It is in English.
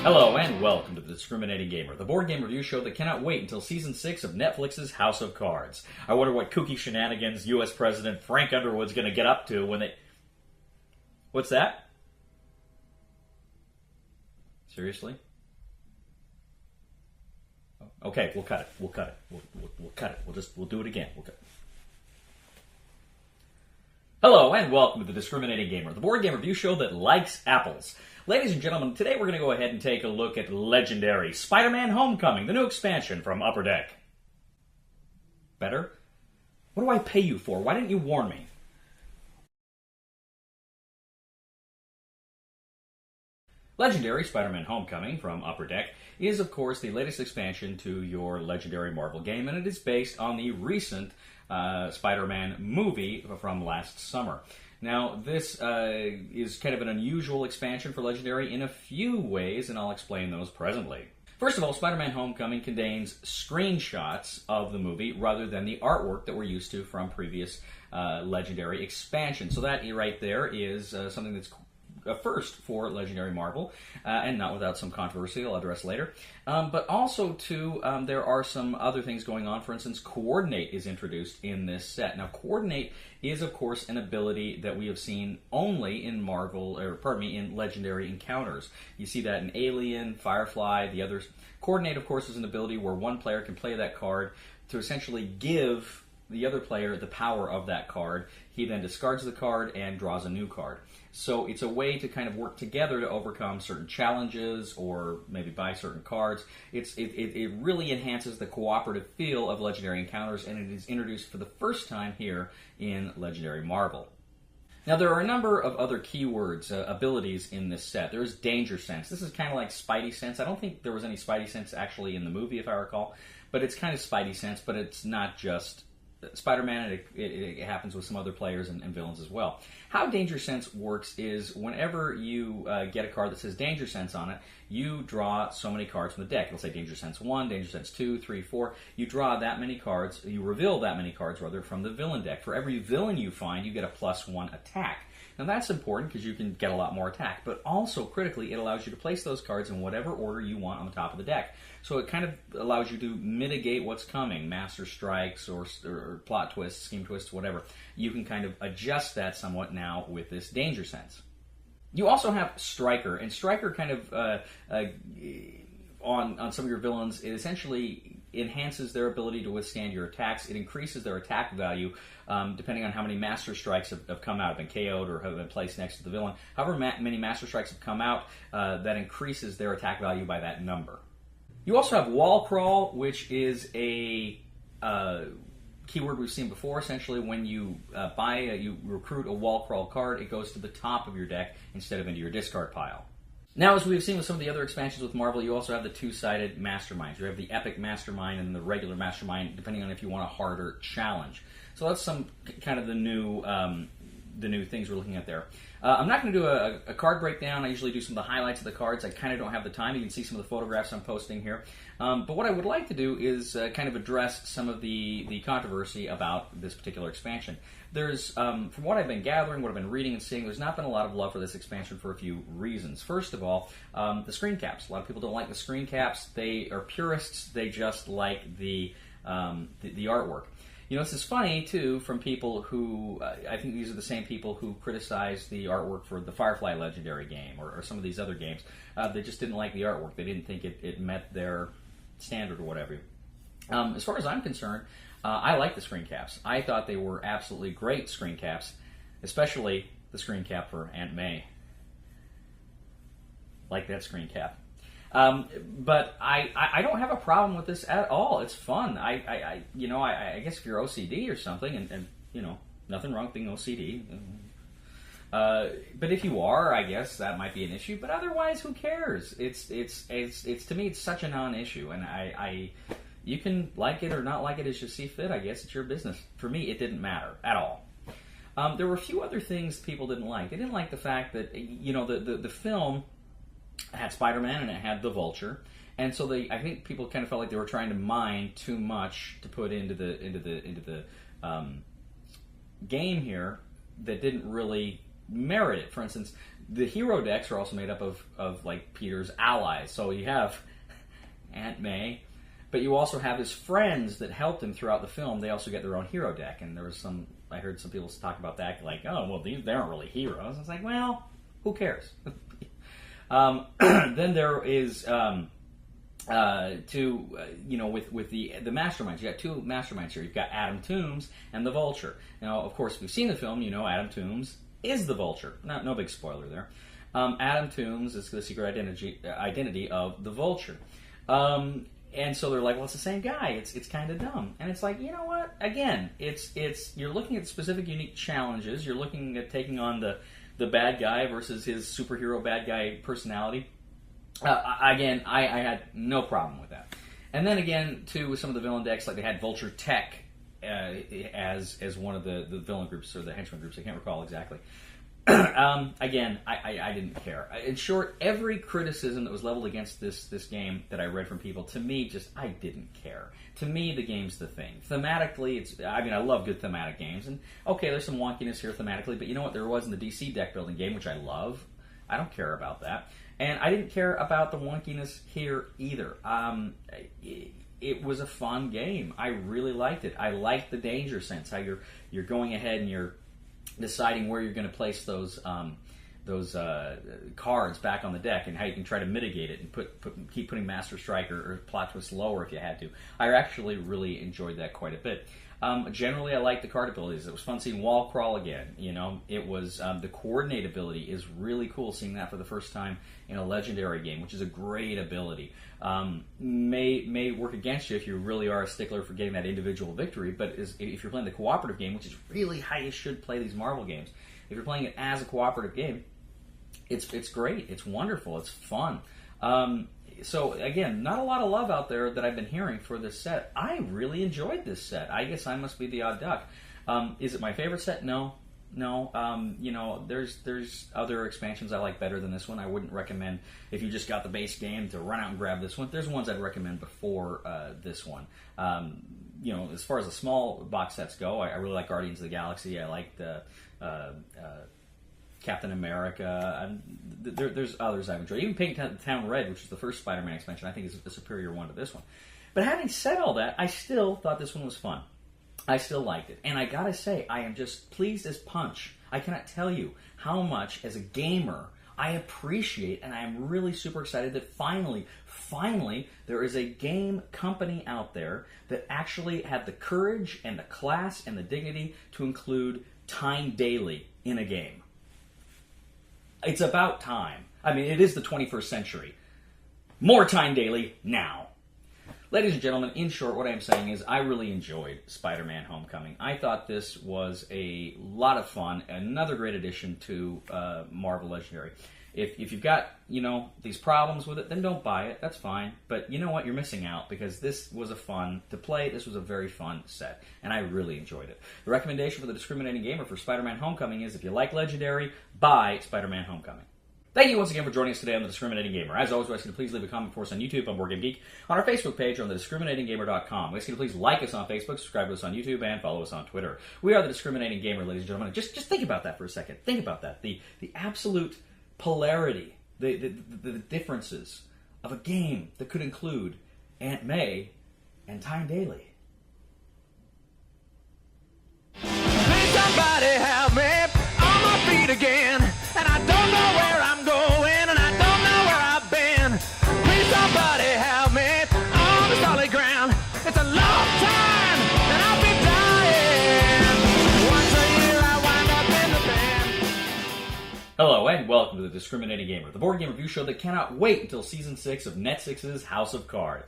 Hello and welcome to The Discriminating Gamer, the board game review show that cannot wait until Season 6 of Netflix's House of Cards. I wonder what kooky shenanigans U.S. President Frank Underwood's going to get up to when they... What's that? Seriously? Okay, we'll cut it. We'll cut it. We'll cut it. We'll do it again. Hello and welcome to The Discriminating Gamer, the board game review show that likes apples. Ladies and gentlemen, today we're going to go ahead and take a look at Legendary Spider-Man Homecoming, the new expansion from Upper Deck. Better? What do I pay you for? Why didn't you warn me? Legendary Spider-Man Homecoming from Upper Deck is, of course, the latest expansion to your Legendary Marvel game, and it is based on the recent Spider-Man movie from last summer. Now, this is kind of an unusual expansion for Legendary in a few ways, and I'll explain those presently. First of all, Spider-Man Homecoming contains screenshots of the movie rather than the artwork that we're used to from previous Legendary expansions. So that right there is something that's a first for Legendary Marvel, and not without some controversy I'll address later. But also, too, there are some other things going on. For instance, Coordinate is introduced in this set. Now, Coordinate is, of course, an ability that we have seen only in in Legendary encounters. You see that in Alien, Firefly, the others. Coordinate, of course, is an ability where one player can play that card to essentially give the other player the power of that card. He then discards the card and draws a new card. So it's a way to kind of work together to overcome certain challenges or maybe buy certain cards. It really enhances the cooperative feel of Legendary encounters, and it is introduced for the first time here in Legendary Marvel. Now, there are a number of other keywords, abilities in this set. There is Danger Sense. This is kind of like Spidey Sense. I don't think there was any Spidey Sense actually in the movie, if I recall, but it's kind of Spidey Sense, but it's not just Spider-Man. It happens with some other players and villains as well. How Danger Sense works is whenever you get a card that says Danger Sense on it, you draw so many cards from the deck. It'll say Danger Sense 1, Danger Sense 2, 3, 4. You draw that many cards, you reveal that many cards, rather, from the villain deck. For every villain you find, you get a +1 attack. Now that's important because you can get a lot more attack, but also critically it allows you to place those cards in whatever order you want on the top of the deck. So it kind of allows you to mitigate what's coming, master strikes or plot twists, scheme twists, whatever. You can kind of adjust that somewhat now with this Danger Sense. You also have Striker, and Striker kind of on some of your villains, it essentially enhances their ability to withstand your attacks. It increases their attack value depending on how many Master Strikes have come out, have been KO'd, or have been placed next to the villain. However many Master Strikes have come out, that increases their attack value by that number. You also have Wall Crawl, which is a keyword we've seen before. Essentially, when you you recruit a Wall Crawl card, it goes to the top of your deck instead of into your discard pile. Now, as we've seen with some of the other expansions with Marvel, you also have the two-sided Masterminds. You have the Epic Mastermind and the regular Mastermind, depending on if you want a harder challenge. So that's some kind of the new things we're looking at there. I'm not going to do a card breakdown. I usually do some of the highlights of the cards. I kind of don't have the time. You can see some of the photographs I'm posting here. But what I would like to do is kind of address some of the controversy about this particular expansion. There's, from what I've been gathering, what I've been reading and seeing, there's not been a lot of love for this expansion for a few reasons. First of all, the screen caps. A lot of people don't like the screen caps. They are purists. They just like the artwork. You know, this is funny, too, from people who, I think these are the same people who criticized the artwork for the Firefly Legendary game or some of these other games. They just didn't like the artwork. They didn't think it met their standard or whatever. As far as I'm concerned, I like the screen caps. I thought they were absolutely great screen caps, especially the screen cap for Aunt May. Like that screen cap. But I don't have a problem with this at all. It's fun. I guess if you're OCD or something, and you know, nothing wrong with being OCD. But if you are, I guess that might be an issue. But otherwise, who cares? It's to me, it's such a non-issue, and you can like it or not like it as you see fit. I guess it's your business. For me, it didn't matter at all. There were a few other things people didn't like. They didn't like the fact that the film had Spider-Man and it had the Vulture, and so I think people kind of felt like they were trying to mine too much to put into the game here that didn't really merit it. For instance, the hero decks are also made up of like Peter's allies. So you have Aunt May, but you also have his friends that helped him throughout the film. They also get their own hero deck, and there was I heard some people talk about that, like, oh, well, they aren't really heroes. It's like, well, who cares? Then there is with the Masterminds. You got two Masterminds here. You've got Adam Toombs and the Vulture. Now, of course, if you've seen the film, you know Adam Toombs is the Vulture. No big spoiler there. Adam Toombs is the secret identity of the Vulture. And so they're like, well, it's the same guy. It's kind of dumb. And it's like, you know what? Again, you're looking at specific, unique challenges. You're looking at taking on the bad guy versus his superhero bad guy personality. Again, I had no problem with that. And then again, too, with some of the villain decks, like they had Vulture Tech as one of the villain groups or the henchman groups. I can't recall exactly. Again, I didn't care. In short, every criticism that was leveled against this game that I read from people, to me, I didn't care. To me, the game's the thing. Thematically, I love good thematic games, and okay, there's some wonkiness here thematically, but you know what there was in the DC deck building game, which I love. I don't care about that. And I didn't care about the wonkiness here either. It was a fun game. I really liked it. I liked the danger sense, how you're going ahead and you're deciding where you're going to place those cards back on the deck, and how you can try to mitigate it and keep putting Master Strike or Plot Twist lower if you had to. I actually really enjoyed that quite a bit. Generally, I liked the card abilities. It was fun seeing Wall Crawl again. You know, it was the coordinate ability is really cool. Seeing that for the first time in a legendary game, which is a great ability. May work against you if you really are a stickler for getting that individual victory. But if you're playing the cooperative game, which is really how you should play these Marvel games, if you're playing it as a cooperative game, it's great. It's wonderful. It's fun. So again, not a lot of love out there that I've been hearing for this set. I really enjoyed this set. I guess I must be the odd duck. Is it my favorite set? No. You know, there's other expansions I like better than this one. I wouldn't recommend, if you just got the base game, to run out and grab this one. There's ones I'd recommend before this one. You know, as far as the small box sets go, I really like Guardians of the Galaxy. I like the Captain America. There's others I've enjoyed. Even Pink Town Red, which is the first Spider-Man expansion, I think is the superior one to this one. But having said all that, I still thought this one was fun. I still liked it. And I gotta say, I am just pleased as punch. I cannot tell you how much, as a gamer, I appreciate, and I am really super excited that finally, there is a game company out there that actually had the courage and the class and the dignity to include time daily in a game. It's about time. I mean, it is the 21st century. More time daily now. Ladies and gentlemen, in short, what I am saying is I really enjoyed Spider-Man Homecoming. I thought this was a lot of fun, another great addition to Marvel Legendary. If you've got, you know, these problems with it, then don't buy it. That's fine. But you know what? You're missing out, because this was a fun to play. This was a very fun set, and I really enjoyed it. The recommendation for the discriminating gamer for Spider-Man Homecoming is, if you like Legendary, buy Spider-Man Homecoming. Thank you once again for joining us today on The Discriminating Gamer. As always, we ask you to please leave a comment for us on YouTube, on Board Game Geek, on our Facebook page, or on thediscriminatinggamer.com. We ask you to please like us on Facebook, subscribe to us on YouTube, and follow us on Twitter. We are The Discriminating Gamer, ladies and gentlemen. Just think about that for a second. Think about that. The absolute polarity, the differences of a game that could include Aunt May and Time Daily. Please somebody help me on my feet again, and I don't know where I'm going, and I don't know where I've been. Please somebody help me on the solid ground. It's a long time, and I'll be dying. Once a year I wind up in the band. Hello, and welcome to The Discriminating Gamer, the board game review show that cannot wait until Season 6 of Net6's House of Cards.